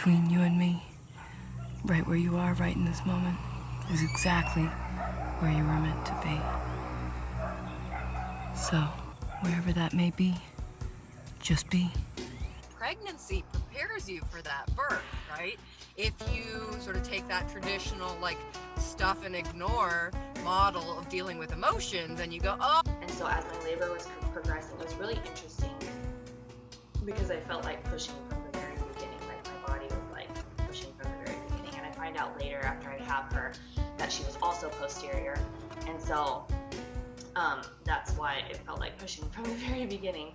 between you and me, right where you are right in this moment, is exactly where you were meant to be. So, wherever that may be, just be. Pregnancy prepares you for that birth, right? If you sort of take that traditional, like, stuff and ignore model of dealing with emotions and you go, oh. And so as my labor was progressing, it was really interesting because I felt like pushing from the very beginning, like my body was like pushing from the very beginning. And I find out later after I have her that she was also posterior. And so that's why it felt like pushing from the very beginning.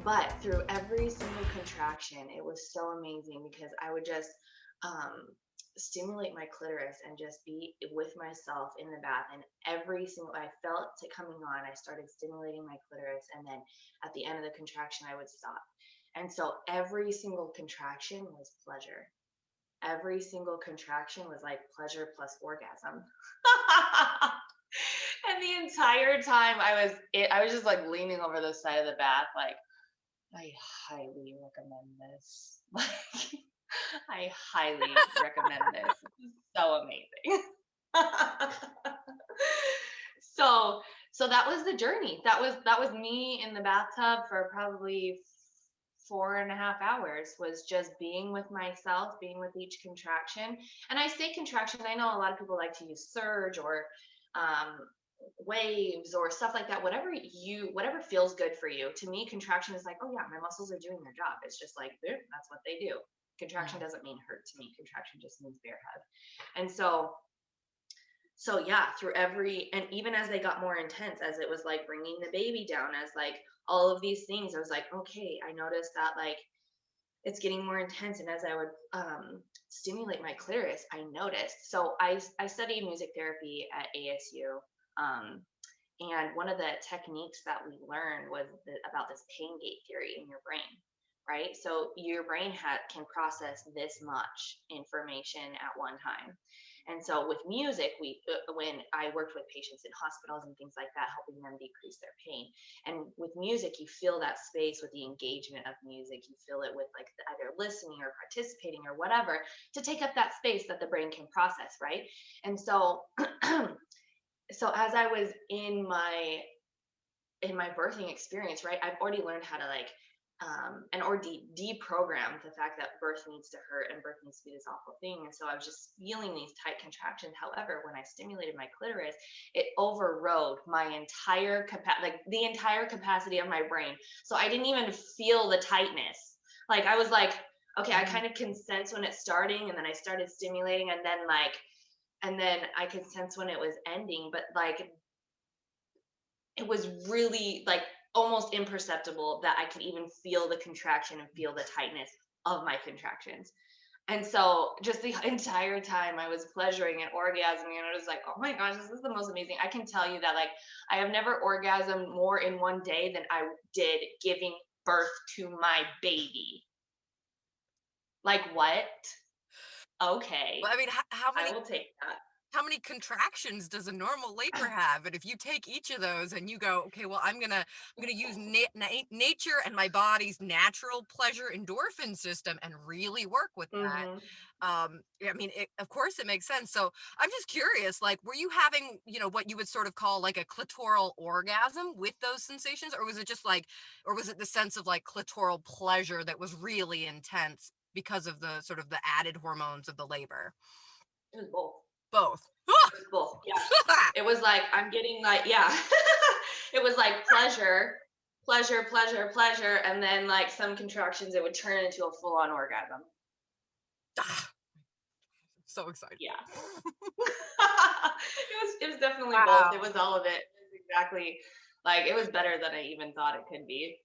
But through every single contraction, it was so amazing because I would just stimulate my clitoris and just be with myself in the bath. And every single, I felt it coming on, I started stimulating my clitoris. And then at the end of the contraction, I would stop. And so every single contraction was pleasure. Every single contraction was like pleasure plus orgasm. And the entire time I was just like leaning over the side of the bath, like, I highly recommend this. Like, I highly recommend this. This is so amazing. So that was the journey. That was me in the bathtub for probably 4.5 hours, was just being with myself, being with each contraction. And I say contraction, I know a lot of people like to use surge or waves or stuff like that, whatever feels good for you. To me, contraction is like, oh yeah, my muscles are doing their job. It's just like, that's what they do. Contraction doesn't mean hurt to me. Contraction just means bear hug. And so yeah, through and even as they got more intense, as it was like bringing the baby down, as like all of these things, I was like, okay, I noticed that like it's getting more intense. And as I would stimulate my clitoris, I noticed. So I studied music therapy at ASU. And one of the techniques that we learned was about this pain gate theory in your brain, right? So your brain can process this much information at one time. And so with music, when I worked with patients in hospitals and things like that, helping them decrease their pain. And with music, you feel that space with the engagement of music. You feel it with like either listening or participating or whatever to take up that space that the brain can process, right? And so so as I was in my birthing experience, right, I've already learned how to like deprogram the fact that birth needs to hurt and birth needs to be this awful thing. And so I was just feeling these tight contractions. However, when I stimulated my clitoris, it overrode my entire the entire capacity of my brain. So I didn't even feel the tightness. Like I was like, okay, I kind of can sense when it's starting, and then I started stimulating, and then I could sense when it was ending, but like it was really like almost imperceptible that I could even feel the contraction and feel the tightness of my contractions. And so just the entire time I was pleasuring and orgasming, and I was like, oh my gosh, this is the most amazing. I can tell you that like I have never orgasmed more in one day than I did giving birth to my baby. Like what? Okay. Well, I mean, I will take that. How many contractions does a normal labor have? And if you take each of those and you go, okay, well, I'm gonna use nature and my body's natural pleasure endorphin system and really work with that. I mean, of course it makes sense. So I'm just curious, like, were you having, what you would sort of call like a clitoral orgasm with those sensations? Or was it just like, or was it the sense of like clitoral pleasure that was really intense because of the sort of the added hormones of the labor? It was both. Both. It was both. Yeah. It was like, I'm getting like, yeah. It was like pleasure. And then like some contractions, it would turn into a full on orgasm. So excited. Yeah. It was definitely both. It was all of it. It was exactly like, it was better than I even thought it could be.